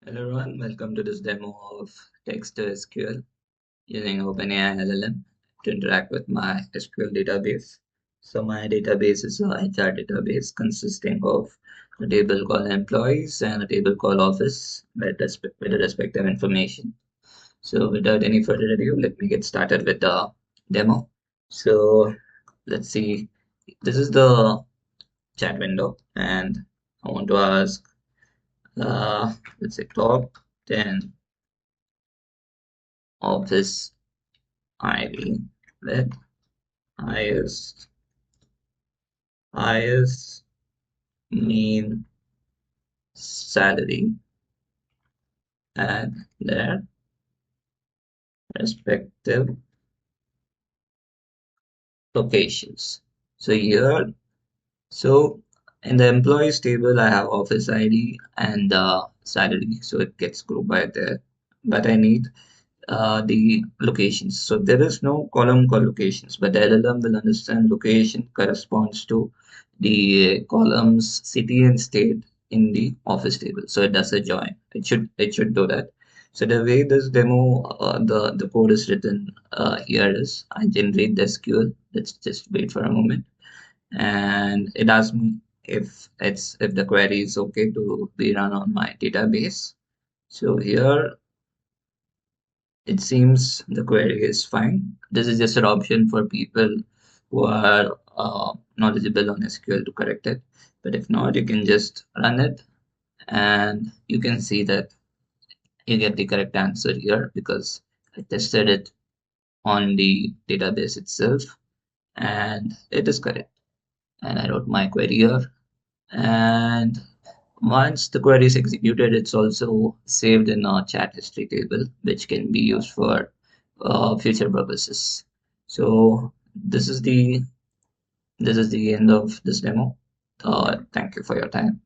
Hello everyone, welcome to this demo of text to SQL using OpenAI LLM to interact with my SQL database. So my database is a HR database consisting of a table called employees and a table called office with the respective information. So without any further ado, let me get started with the demo. So let's see, this is the chat window and I want to ask, let's say top 10 office ID with highest highest mean salary at their respective locations. So here, so in the employees table, I have office ID and salary, so it gets grouped by there. But I need the locations. So there is no column called locations, but the LLM will understand location corresponds to the columns city and state in the office table. So it does a join. It should do that. So the way this demo, the code is written here is I generate the SQL. Let's just wait for a moment, and it asks me if the query is okay to be run on my database. So here it seems the query is fine. This is just an option for people who are knowledgeable on SQL to correct it. But if not, you can just run it and you can see that you get the correct answer here because I tested it on the database itself and it is correct. And I wrote my query here. And once the query is executed, it's also saved in a chat history table, which can be used for future purposes. So this is the end of this demo. Thank you for your time.